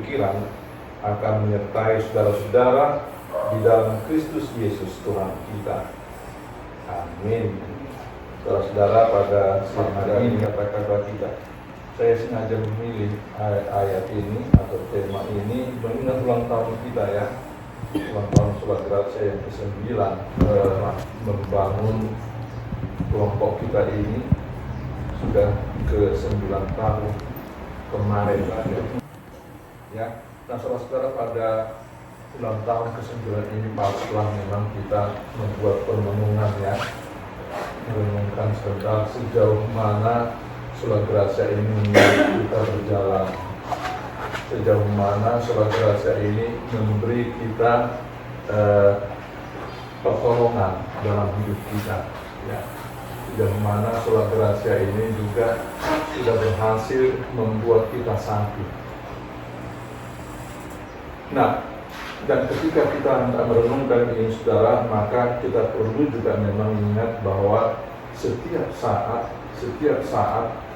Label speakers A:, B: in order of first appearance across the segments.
A: pikiran akan menyertai saudara-saudara di dalam Kristus Yesus Tuhan kita. Amin. Saudara-saudara, pada siang hari ini kata-kata kita, saya sengaja memilih ayat ini atau tema ini mengingat ulang tahun kita ya, ulang tahun Sobat Gracia yang ke-9, membangun kelompok kita ini sudah ke-9 tahun kemarin ya. Nah, saudara-saudara, pada ulang tahun ke-9 ini patutlah memang kita membuat permenungan ya, merenungkan tentang sejauh mana Sobat Gracia ini kita berjalan, sejauh mana Sobat Gracia ini memberi kita pertolongan dalam hidup kita ya. Sejauh mana Sobat Gracia ini juga sudah berhasil membuat kita sakit. Nah, dan ketika kita hendak merenungkan ini saudara, maka kita perlu juga memang ingat bahwa setiap saat,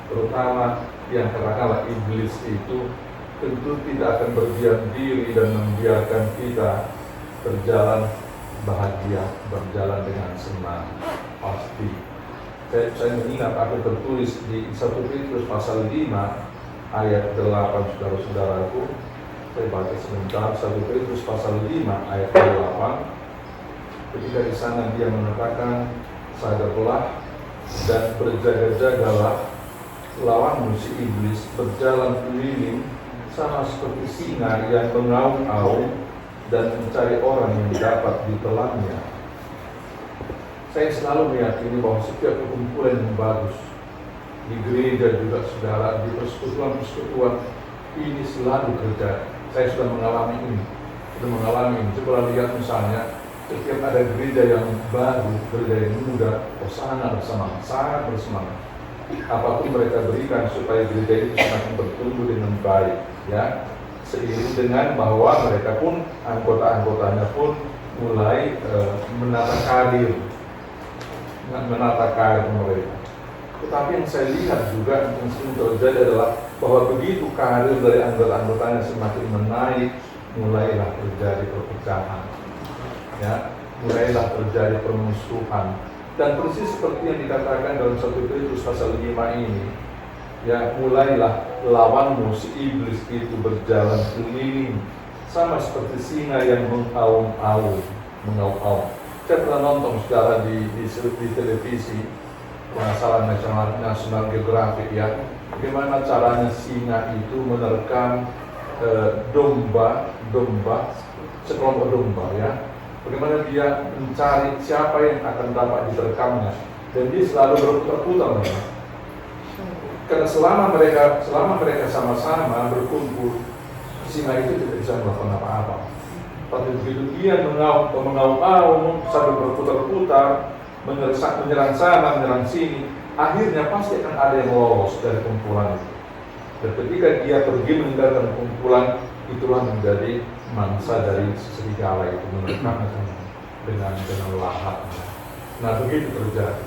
A: terutama yang katakanlah iblis itu tentu tidak akan berdiam diri dan membiarkan kita berjalan bahagia, berjalan dengan senang. Pasti. Saya mengingat apa tertulis di 1 Petrus pasal 5 ayat 8, saudara-saudaraku. Saya baca sebentar, 1 Petrus pasal 5 ayat 8. Ketika di sana dia mengatakan, sadarlah dan berjaga-jagalah, lawanmu si iblis berjalan keliling sama seperti singa yang mengaum-aum dan mencari orang yang dapat ditelannya. Saya selalu meyakini bahwa setiap perkumpulan yang bagus di gereja juga saudara, di persekutuan ini selalu kerja. Saya sudah mengalami ini. Coba lihat misalnya, setiap ada gereja yang baru, gereja yang muda, sangat bersemangat. Apapun mereka berikan supaya gereja itu semakin bertumbuh dengan baik, ya. Seiring dengan bahwa mereka pun anggota-anggotanya pun mulai menata karir mereka. Tetapi yang saya lihat juga yang sering terjadi adalah bahwa begitu karir dari anggota-anggotanya semakin menaik, mulailah terjadi perpecahan, ya, mulailah terjadi permusuhan. Dan persis seperti yang dikatakan dalam 1 Petrus pasal 5 ini, ya, mulailah lawanmu si iblis itu berjalan keliling sama seperti singa yang mengaum-aum. Saya pernah nonton saudara di televisi masalah National Geographic ya, bagaimana caranya singa itu menerkam sekelompok domba ya, bagaimana dia mencari siapa yang akan dapat diterkamnya, dan dia selalu berputar-putar. Karena selama mereka sama-sama berkumpul, singa itu tidak bisa melakukan apa-apa. Tapi begitu dia mengaum-aum sambil berputar-putar, menyerang sana, menyerang sini, akhirnya pasti akan ada yang lolos dari kumpulan itu. Dan ketika dia pergi meninggalkan kumpulan, itulah menjadi mangsa dari serigala itu, menerkam dengan lahap. Nah, begitu terjadi.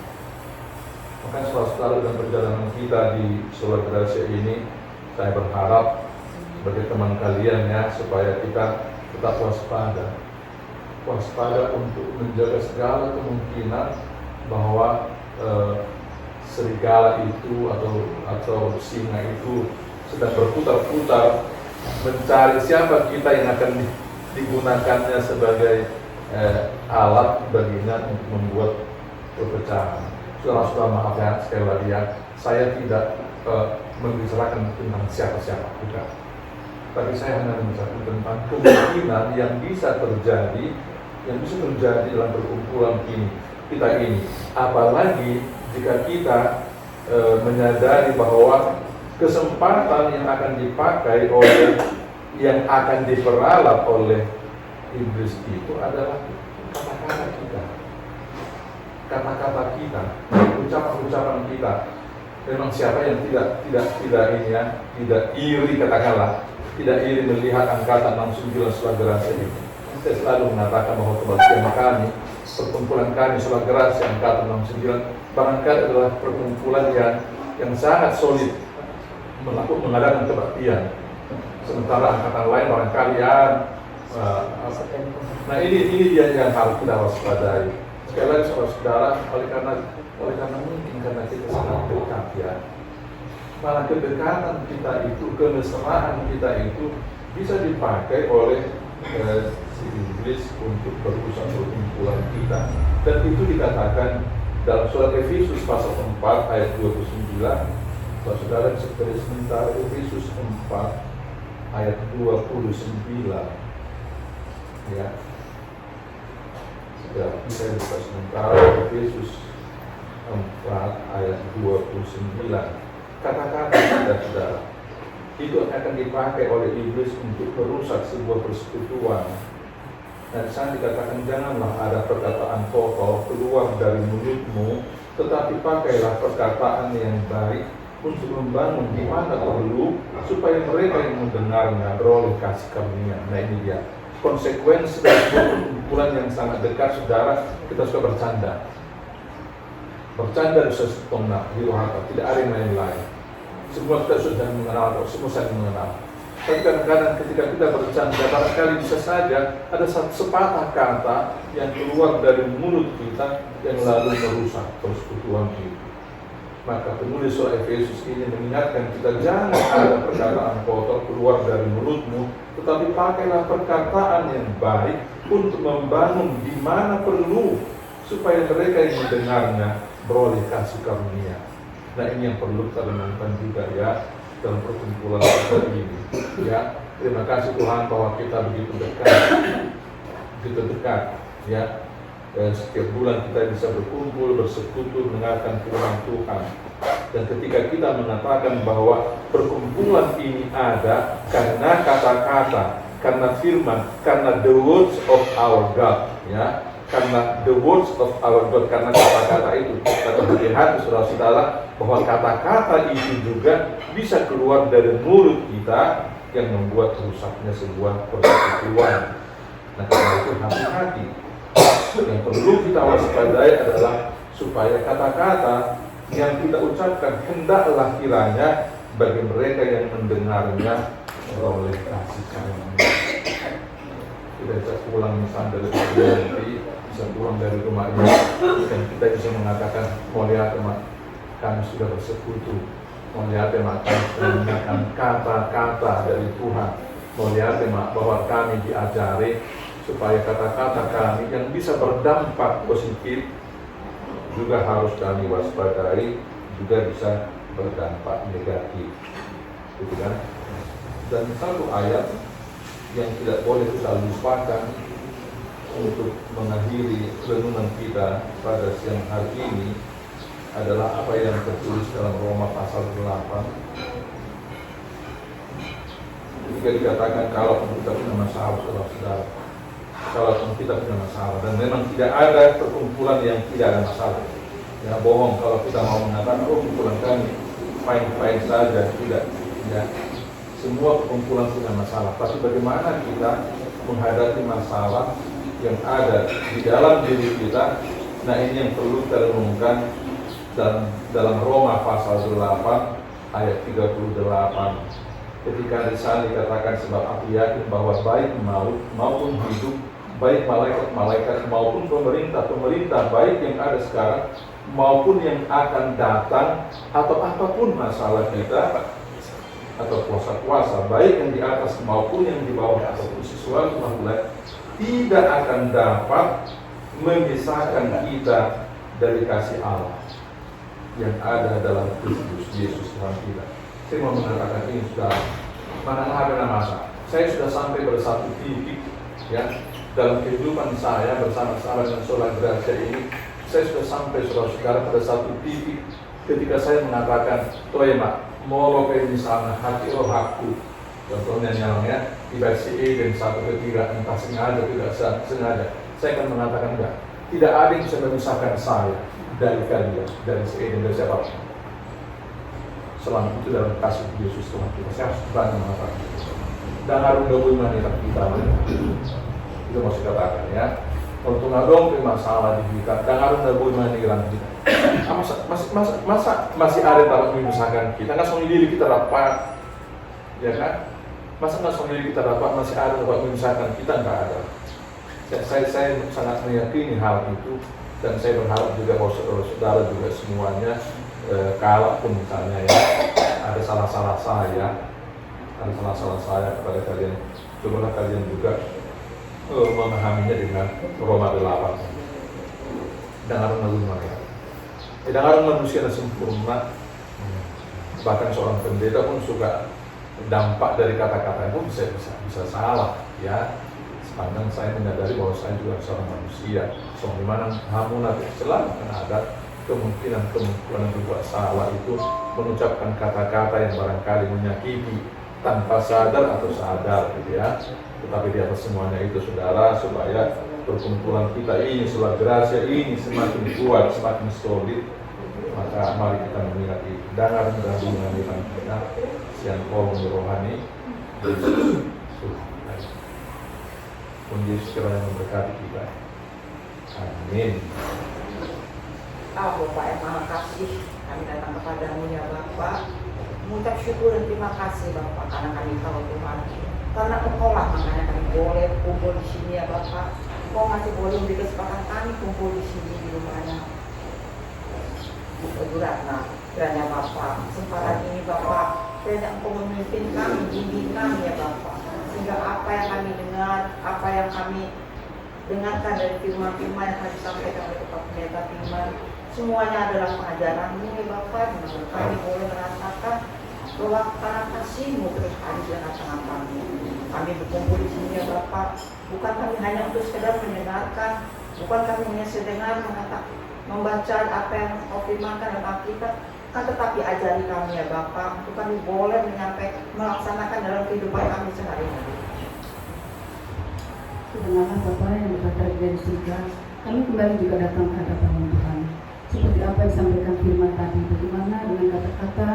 A: Maka saudara dalam perjalanan kita di Sobat Gracia ini, saya berharap sebagai teman kalian ya, supaya kita tetap waspada untuk menjaga segala kemungkinan bahwa serigala itu atau singa itu sedang berputar-putar mencari siapa kita yang akan digunakannya sebagai alat baginya untuk membuat perpecahan. Saudara-saudara, maaf ya, sekali lagi ya, saya tidak membicarakan tentang siapa-siapa, bukan. Tapi saya hanya membicarakan tentang kemungkinan yang bisa terjadi dalam perkumpulan kita ini. Apalagi jika kita menyadari bahwa kesempatan yang akan dipakai oleh, yang akan diperalat oleh iblis itu adalah kata-kata kita, ucapan-ucapan kita. Memang siapa yang tidak iri, katakanlah, tidak iri melihat angkatan 69 Sobat Gracia ini. Saya selalu mengatakan bahwa kebahagiaan kami, perkumpulan kami Sobat Gracia angkatan 69 barangkali adalah perkumpulan yang sangat solid mengadakan kebaktian. Sementara angkatan lain barangkali nah ini dia yang harus kita waspadai. Sekali lagi saudara, oleh karena mungkin karena kita sangat dekat ya, malah kedekatan kita itu, kemesraan kita itu bisa dipakai oleh si iblis untuk berusaha perkumpulan kita. Dan itu dikatakan dalam surat Efesus pasal 4 ayat 29. Saudara bisa tulis sebentar, Efesus 4 ayat 29 ya. Sudah bisa buka sebentar, Efesus 4 ayat 29. Kata-kata saudara itu akan dipakai oleh iblis untuk merusak sebuah persekutuan. Dan sana dikatakan, janganlah ada perkataan kotor keluar dari mulutmu, tetapi pakailah perkataan yang baik untuk membangun di mana perlu, supaya mereka yang mendengarnya beroleh kasih karunia. Nah ini dia konsekuensi dari sebuah perkumpulan yang sangat dekat, saudara. Kita suka bercanda di sesetengah di ruang, tidak ada yang lain. Semua kita sudah mengenal, semua saling mengenal. Tapi kadang-kadang ketika kita bercanda, barangkali bisa saja ada sepatah kata yang keluar dari mulut kita yang lalu merusak persekutuan itu. Maka penulis surat Efesus ini mengingatkan kita, jangan ada perkataan kotor keluar dari mulutmu, tetapi pakailah perkataan yang baik untuk membangun di mana perlu, supaya mereka yang mendengarnya beroleh kasih karunia. Nah ini yang perlu kita renungkan juga ya dalam perkumpulan kita ini ya. Terima kasih Tuhan bahwa kita begitu dekat ya. Dan setiap bulan kita bisa berkumpul, bersekutu, mendengarkan firman Tuhan. Dan ketika kita mengatakan bahwa perkumpulan ini ada karena kata-kata, karena firman, karena the words of our God ya, karena the words of our God, karena kata-kata itu. Kita melihat saudara-saudara bahwa kata-kata itu juga bisa keluar dari mulut kita yang membuat rusaknya sebuah persekutuan. Nah karena itu hati-hati. Yang perlu kita waspadai adalah supaya kata-kata yang kita ucapkan hendaklah kiranya bagi mereka yang mendengarnya beroleh kasih karunia. Kita bisa pulang misalnya dari nanti, bisa pulang dari rumahnya, dan kita bisa mengatakan, mau lihat teman, kami sudah bersekutu, mau lihat teman, kami sudah mendengarkan kata-kata dari Tuhan, mau lihat teman, bahwa kami diajari supaya kata-kata kami yang bisa berdampak positif juga harus kami waspadai, juga bisa berdampak negatif, gitu kan? Dan satu ayat yang tidak boleh kita lupakan untuk mengakhiri renungan kita pada siang hari ini adalah apa yang tertulis dalam Roma pasal 8. Ketika dikatakan kalau kita punya masalah, saudara, kalau kita punya masalah, dan memang tidak ada perkumpulan yang tidak ada masalah. Ya bohong kalau kita mau mengatakan kumpulan kami fine-fine saja, tidak. Ya, semua perkumpulan punya masalah. Tapi bagaimana kita menghadapi masalah yang ada di dalam diri kita? Nah ini yang perlu kita renungkan dalam Roma pasal 8 ayat 38. Ketika di sana dikatakan, sebab aku yakin bahwa baik maut maupun hidup, baik malaikat-malaikat maupun pemerintah baik yang ada sekarang maupun yang akan datang, atau apapun masalah kita, atau kuasa-kuasa baik yang di atas maupun yang di bawah, ataupun sesuatu makhluk, tidak akan dapat memisahkan kita dari kasih Allah yang ada dalam Kristus Yesus Tuhan kita. Saya mau mengatakan ini, sudah mana ada masa saya sudah sampai pada satu titik ya dalam kehidupan saya bersama-sama dengan Sola Gracia ini. Saya sudah sampai saudara-saudara pada satu titik ketika saya mengatakan, Toema, mau ke misalnya hati hakku, contohnya nyalanya di versi Eden 1-3, entah sengaja tidak sengaja, saya akan mengatakan enggak, tidak ada yang bisa memisahkan saya dari kalian, dari si Eden, dari siapapun. Selama itu dalam kasih Yesus Tuhan kita, saya harus berani mengatakan. Dan harus gabung manirak kita, itu maksud katakan ya. Untuk ngadong masalah di kita, dan harus gabung manirak kita. Masa masih ada yang dapat memisahkan kita? Nggak semua diri kita rapat, ya kan? Masa nggak memiliki kita dapat masih ada dapat memisahkan kita? Nggak ada. Saya sangat meyakini hal itu, dan saya berharap juga bahwa saudara juga semuanya, kalaupun misalnya ya ada salah-salah saya kepada kalian, cobalah kalian juga memahaminya dengan Roma 8. Dengaran mereka. Dengaran manusia yang sempurna, bahkan seorang pendeta pun suka dampak dari kata-kata itu bisa salah ya. Sepanjang saya menyadari bahwa saya juga seorang manusia, di mana hamunat selalu akan ada kemungkinan berbuat salah, itu mengucapkan kata-kata yang barangkali menyakiti tanpa sadar atau sadar gitu ya. Tetapi di atas semuanya itu saudara, supaya perkumpulan kita ini setelah Gracia ini semakin kuat, semakin solid, maka mari kita mengingat dengar dengan kita siang kolom rohani pun Yesus kiranya memberkati kita. Amin.
B: Bapak yang Maha Kasih, kami datang kepadamu ya Bapak, mengucap syukur dan terima kasih Bapak, karena kami tahu Tuhan, karena Engkau lah makanya kami boleh kumpul di sini ya Bapak. Engkau masih boleh memberi kesempatan kami kumpul di sini di rumahnya Bu Ratna. Kiranya Bapak, kesempatan ini Bapak, kiranya Engkau memimpin kami, bimbing kami ya Bapak, sehingga apa yang kami dengar, apa yang kami dengarkan dari firman-firman yang kami sampaikan oleh Bapak Pendeta Firman, semuanya adalah pengajaran-Mu ya Bapak, dan kami boleh merasakan bahwa karena kasih-Mu terus ada di tengah-tengah kami. Kami berkumpul di sini ya Bapak, bukan kami hanya untuk sekedar mendengarkan, bukan kami hanya sedengar membaca apa yang Kau firmankan dalam Alkitab, kan tetapi ajari kami ya Bapak, untuk kami boleh melaksanakan dalam kehidupan kami sehari-hari.
C: Dengarlah Bapak yang berkata dari surga, kami kembali juga datang ke hadapan Tuhan. Seperti apa yang disampaikan firman tadi, bagaimana dengan kata-kata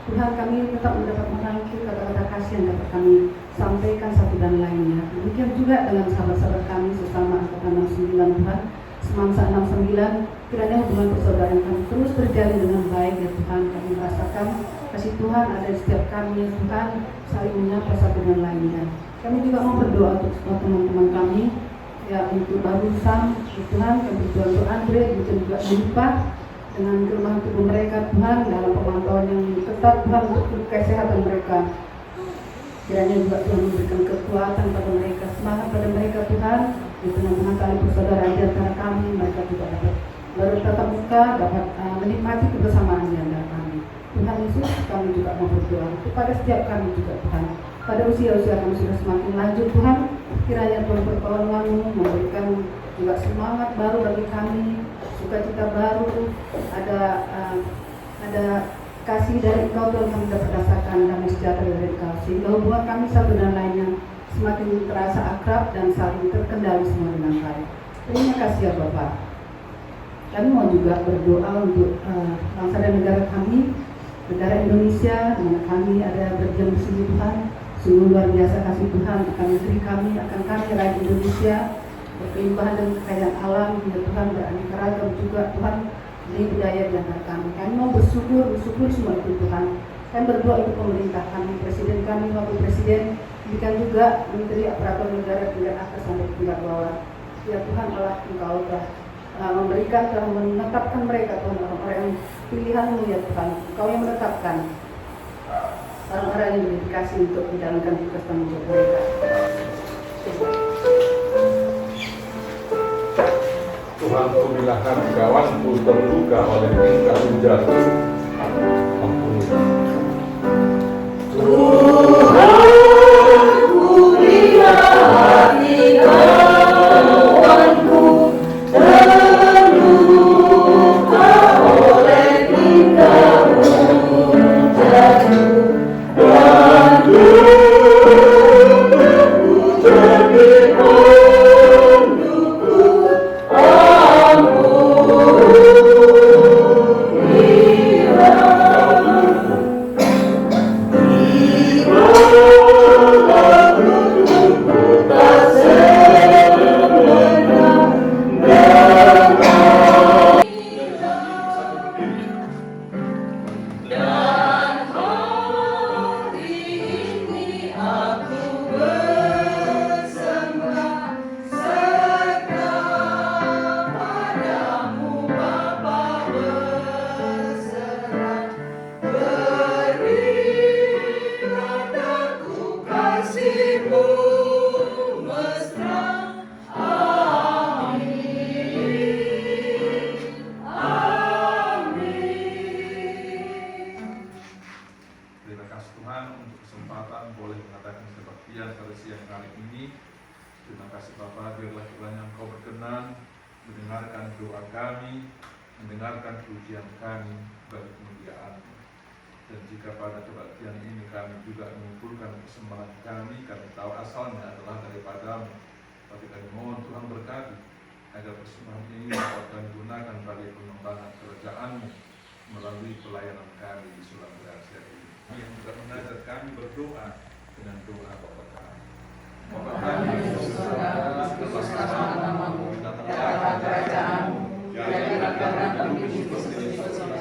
C: Tuhan, kami tetap mendapat merangkum kata-kata kasih yang dapat kami sampaikan satu dan lainnya. Demikian juga dengan sahabat-sahabat kami sesama angkatan 69 Tuhan, semangsa 69, kiranya hubungan persaudaraan kami terus berjalan dengan baik ya Tuhan. Kami merasakan kasih Tuhan ada di setiap kami ya Tuhan, saling menyapa satu dan lainnya. Kami juga mau berdoa untuk semua teman-teman kami, ya untuk Baru Sam, Tuhan, kami berdoa untuk Andre, juga Lipa, dengan kelemahan tubuh mereka Tuhan, dalam pemantauan yang ketat Tuhan untuk kesehatan mereka. Kiranya juga Tuhan memberikan kekuatan pada mereka, semangat pada mereka Tuhan, di tengah-tengah tali persaudaraan di antara kami, mereka juga dapat baru tatap muka, dapat menikmati kebersamaan di antara kami. Tuhan Yesus, kami juga mau berdoa kepada setiap kami juga Tuhan. Pada usia-usia kami sudah semakin lanjut Tuhan, kiranya Tuhan pertolongan-Mu memberikan juga semangat baru bagi kami, sukacita baru, ada kasih dari Engkau Tuhan, kami dapat rasakan damai sejahtera dari Engkau, sehingga hubungan kami satu dan lainnya semakin terasa akrab dan saling terkendali semua dengan baik. Terima kasih ya Bapak. Kami mau juga berdoa untuk bangsa dan negara kami, negara Indonesia, dengan kami ada berdiam di sini Tuhan. Sungguh luar biasa kasih Tuhan akan negeri kami, akan kami rakyat Indonesia, berkelimpahan dan kekayaan alam, ya Tuhan, beraneka ragam juga Tuhan, ini budaya di antara kami. Kami mau bersyukur semua itu Tuhan. Kami berdoa untuk pemerintah kami, presiden kami, wakil presiden, demikian juga menteri aparatur negara tingkat atas sampai tingkat bawah. Ya Tuhan Allah, Engkau telah telah menetapkan mereka Tuhan, orang-orang yang pilihan-Mu ya Tuhan, Engkau yang menetapkan orang-orang yang dedikasi untuk menjalankan tugas tanggung jawab mereka.
A: Tuhan, kubilahkan kawanku terluka oleh tingkah jatuh, ampuni.
D: Tuhan, kubilahkan kawanku terluka oleh tingkah jatuh. Ampuni
A: dengarkan pujian kami bagi kemuliaan. Dan jika pada kebaktian ini kami juga mengumpulkan persembahan kami tahu asalnya adalah daripadamu, tapi kami mohon Tuhan berkati agar persembahan ini dapat kami gunakan bagi pengembangan kerajaan-Mu melalui pelayanan kami di Sulam Gracia ini. Yang juga mengajar kami berdoa dengan doa Bapa kami. Bapa kami yang di surga, terpujilah namamu, datanglah kerajaan-Mu, jadilah kehendakmu di bumi seperti di surga.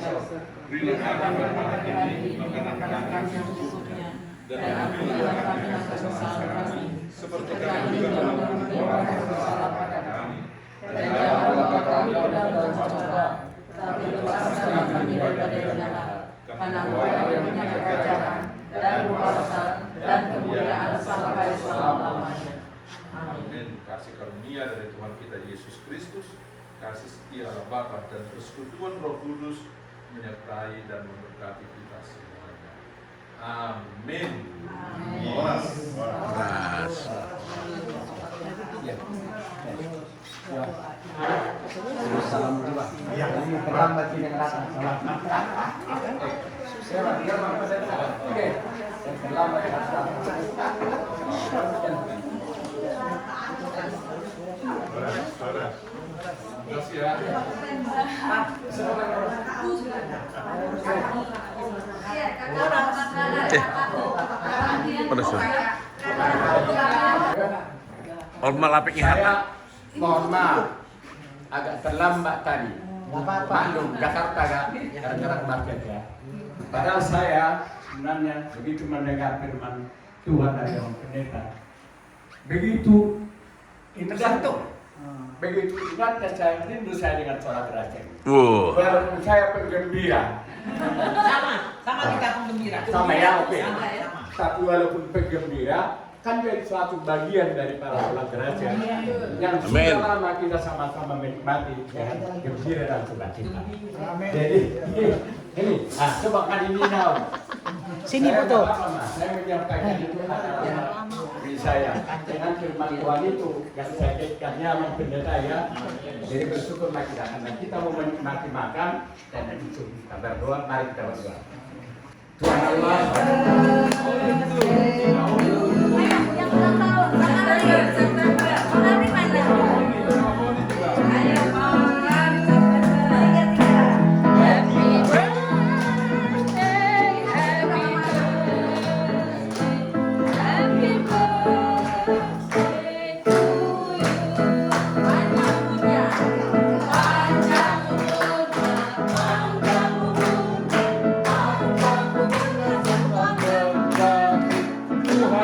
A: Berilah kami pada hari ini makanan kami yang secukupnya, dan ampunilah kami atas kesalahan kami, seperti kami juga mengampuni orang yang bersalah pada kami. Dan janganlah kami ke dalam pencobaan, tapi lepaskanlah kami daripada yang jahat. Karena Engkau yang punya kerajaan dan kuasa dan kemuliaan sampai selama-lamanya. Amin. Kasih karunia dari Tuhan kita Yesus Kristus, kasih setia Allah Bapa dan persekutuan Roh Kudus menyertai dan memberkati kita semuanya. Amin. Oras.
E: Salam dua. Yang ini terlambat ini datang. Oke. Terlambat datang.
A: Terima kasih ya.
F: Hormat lapik
E: Saya mohon maaf agak terlambat tadi. Maklum Jakarta agak gerak macet ya. Padahal saya sebenarnya begitu mendengar firman Tuhan dari Om Pendeta, begitu tergantung. Begitu ingat dan saya rindu saya dengan sholat rajin. Walaupun saya penggembira.
G: Sama kita penggembira.
E: Sama ya, oke.
G: Sama ya.
E: Tapi walaupun penggembira, kan jadi suatu bagian dari para sholat rajin yang sudah lama kita sama-sama menikmati dengan gembira dan sukacita. Jadi ini, coba kali ini now.
G: Sini foto.
E: Saya menyampaikan itu pada diri saya dengan firman Tuhan itu yang saya kaitkannya sama pendeta ya. Jadi bersyukurlah kita karena kita mau menikmati makan dan itu kita berdoa. Mari kita berdoa. Tuhan Allah.
D: Yang ulang tahun, tanggal 2 September. Malam di mana? Ayo, malam di September. 3. Happy birthday, happy birthday, happy birthday to you. Panjang umurnya, panjang umurnya, panjang umurnya, panjang umurnya, semoga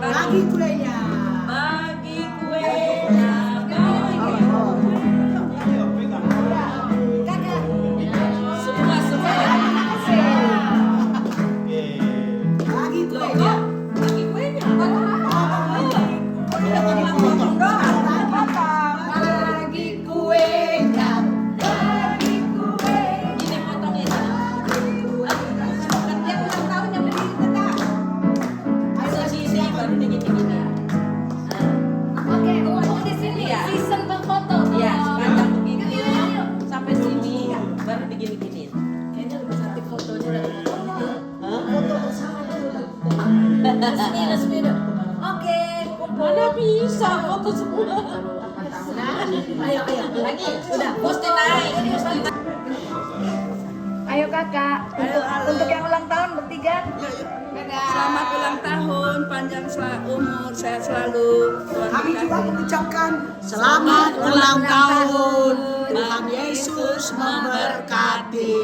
D: Bagi kuenya. Bagi kuenya. Semua bagi kuenya. Bagi kuenya. Bagi kuenya. Bagi kue. Ini potongnya. Setiap ulang tahun yang berdiri tetap. Sisi baru dingin-dingin. Oke, mau di sini ya. Season berfoto. Iya, sepanjang begitu. Sampai sini baru digini-giniin. Kayaknya lebih cantik fotonya dari foto itu. Foto bersama dulu. Resmi. Oke, mana bisa foto semua. Ayo, lagi. Sudah, posti naik.
C: Ayo kakak, untuk yang ulang tahun bertiga.
D: Selamat ulang tahun, panjang umur, sehat selalu.
H: Kami juga mengucapkan selamat ulang tahun. Tuhan Yesus memberkati.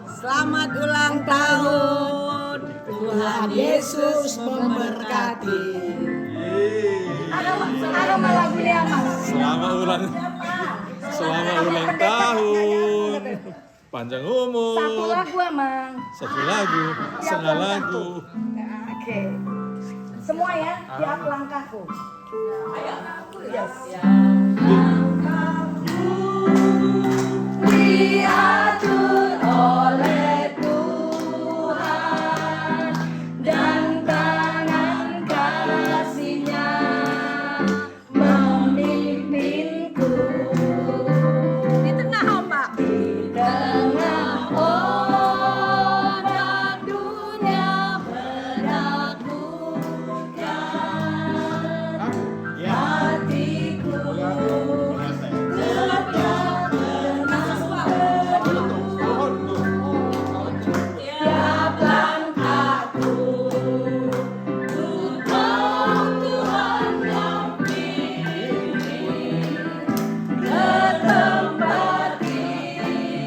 H: Selamat ulang tahun. Tuhan Yesus memberkati.
C: Aroma lagunya apa?
A: Selamat ulang tahun. Panjang umur.
C: Satu lagu emang.
A: Satu lagu, setengah lagu.
C: Oke. Semua ya, tiap langkahku. Yes. Diatur oleh Tuhan dan tangan kasih-Nya memimpinku.
D: Di tengah ombak.
C: Di tengah ombak dunia menaklukkan hatiku tetap tiap langkahku ku tahu Tuhan yang pimpin ke tempat diriku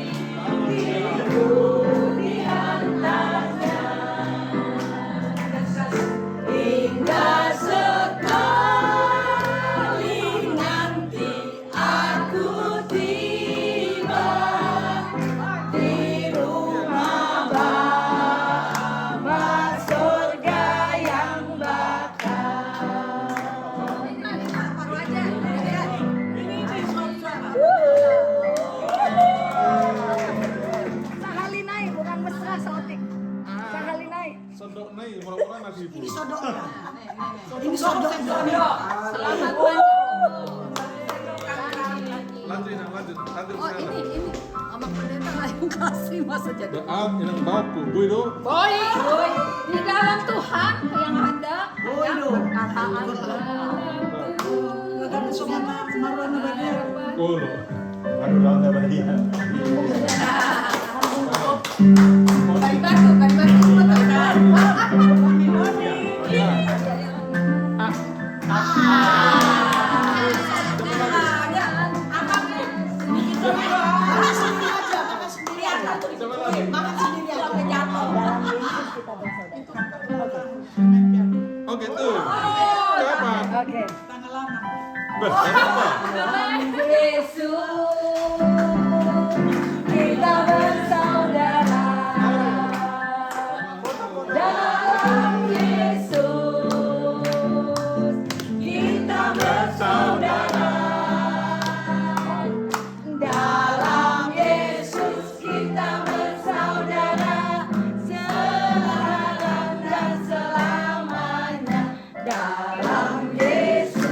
C: dihantarnya hingga sekali nanti aku tiba di rumah Bapa surga yang bakal. Sekali naik bukan mesra seotik. Sekali naik.
A: Sodok nih, murah-murah nasi ibu.
H: Ini sodoknya. Ini sodoknya.
D: Selamat
A: Lanjut.
D: Oh ini sama pendeta lah yang kasih masa jadi.
A: Yang bauku, bu itu.
D: Boy, di dalam Tuhan yang ada perkataan
H: Kami semua marwana badia.
A: Kono.
D: Kayu batu.
A: Oh gitu. Kapan?
C: Oke.
A: Dalam
C: Yesus kita bersaudara. Dalam Yesus kita bersaudara. Dalam Yesus kita bersaudara. Sekarang dan selamanya. Dalam Yesus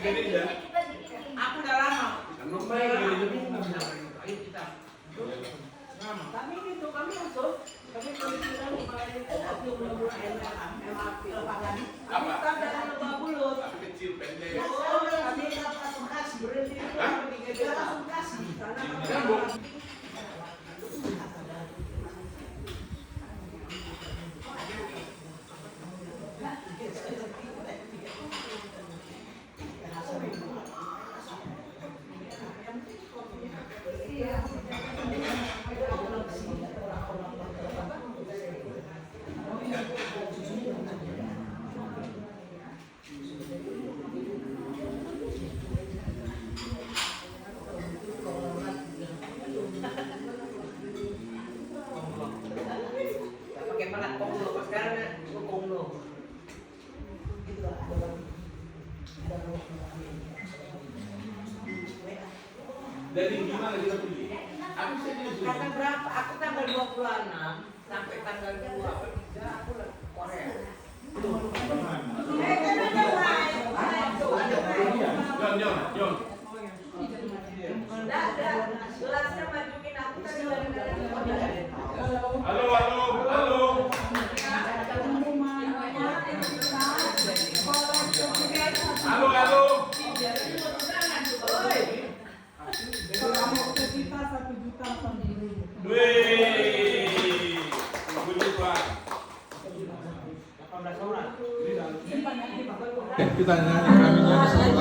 G: Aku udah lama.
B: Kami gitu, kami masuk. Kami pemikiran kemarin itu tapi udah MRT lapangan. Kami tak ada lomba bulut.
E: Kecil pendek.
B: Kami langsung kasih berhenti itu kami langsung kasih. Karena
G: Pakai mana? Konglo. Sekarang konglo.
E: Dari gimana kita pergi? Aku
G: Tanggal berapa? Aku tanggal 26 sampai tanggal 2 atau 3 aku ke Korea.
E: Jon.
B: gelasnya majuin aku tadi
E: Halo. Wih, puji Tuhan.
A: Kita nyanyi kami nyanyi sama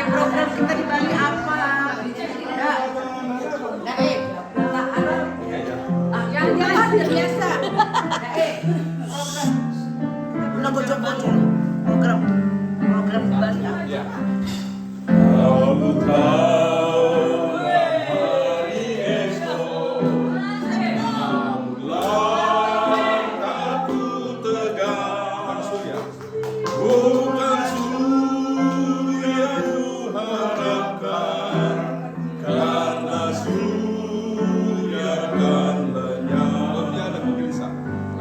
H: Program kita di Bali apa? Yang biasa. Udah bocor-bocor. Program di Bali apa?
A: Ya.
E: Aku tahu hari esok langkahku tegar, bukan surya ku harapkan, karena surya akan lenyap.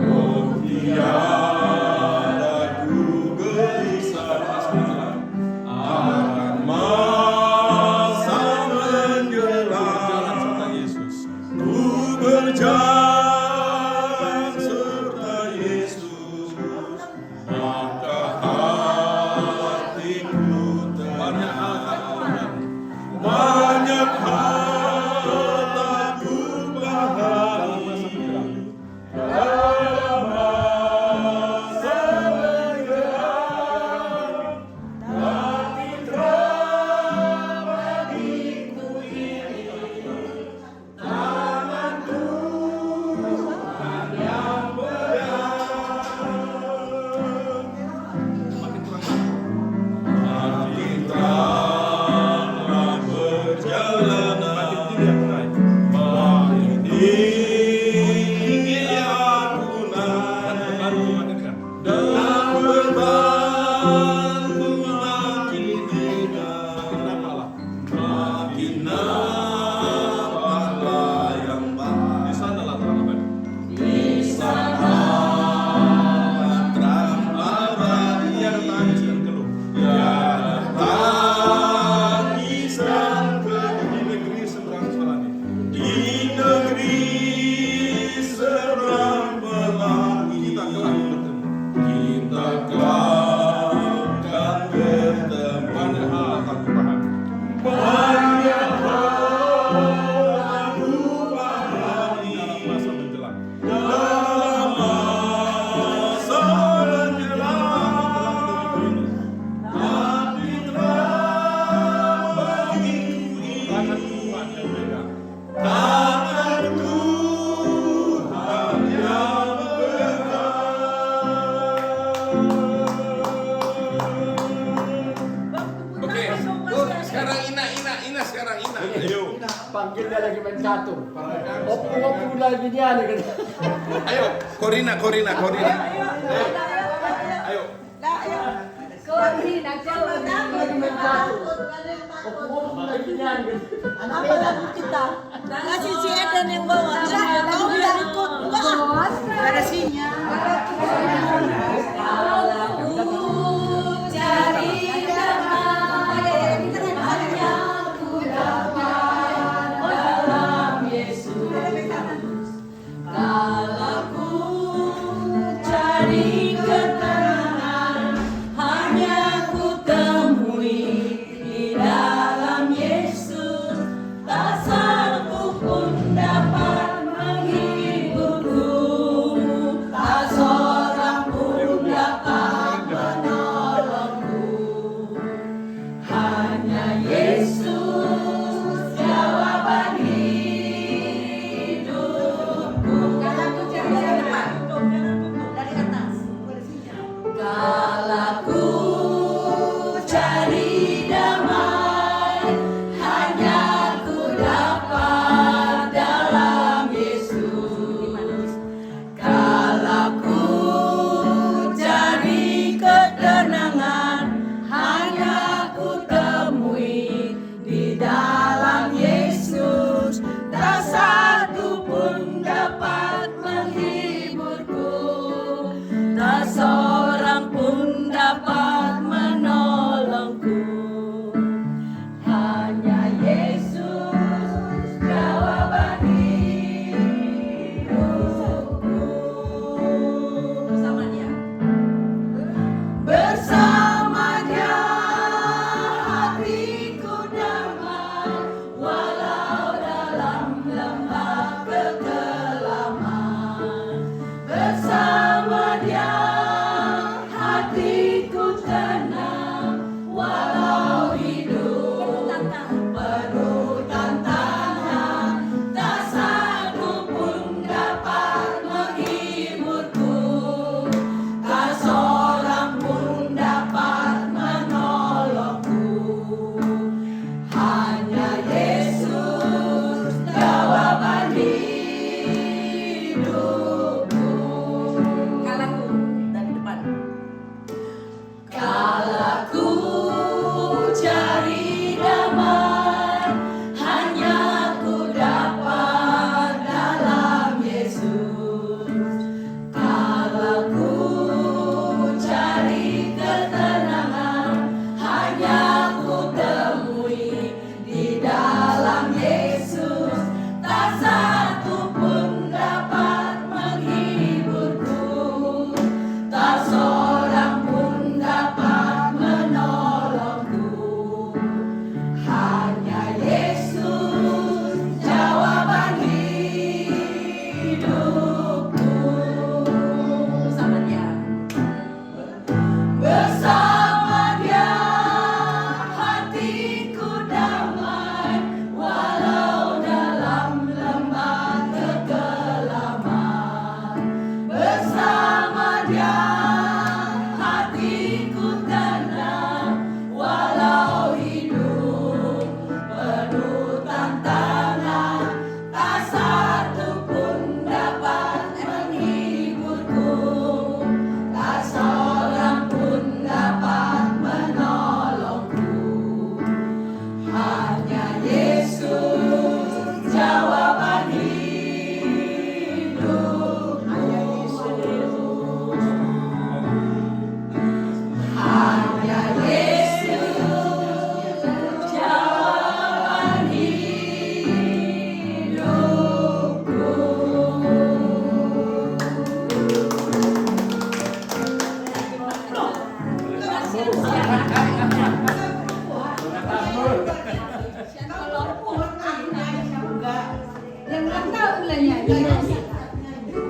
E: Oh tiada ku gelisah akan masa menjelang. Ku berjalan serta Yesus, maka hatiku tenang. Banyak hal aku pahami dalam masa menjelang. Tapi terang bagiku ini tangan Tuhan yang makin teranglah perjalanan, makin tinggi aku naik, dan bebanku makin ringan, makin nampaklah yang baik. Di sana terang abadi, tiada tangisan keluh. Di negeri seberang pelangi kita kelak akan bertemu. Banyak hal aku pahami dalam masa menjelang, tapi terang bagiku ini tangan Tuhan yang
F: Oke, sekarang Ina sekarang Ina. Ayo.
E: Panggil dia lagi main catur. Opu lagi dia nih.
F: Ayo, Corina. Ayo.
D: Corina, coba.
H: kita. Kasih si Eden yang bawa. Kau biar ikut. Enggak ada sinyal.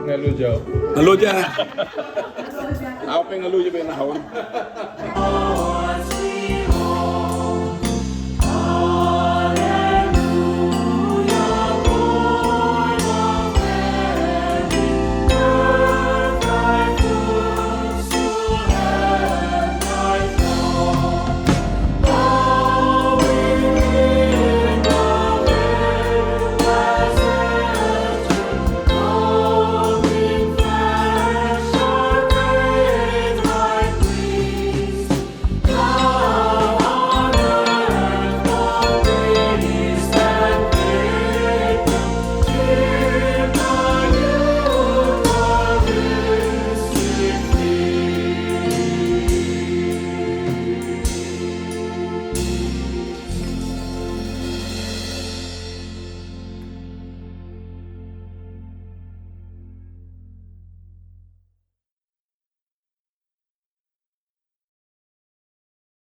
F: Ngeluh jauh. Ngeluh aja. Apa yang ngeluh aja pengen nahon.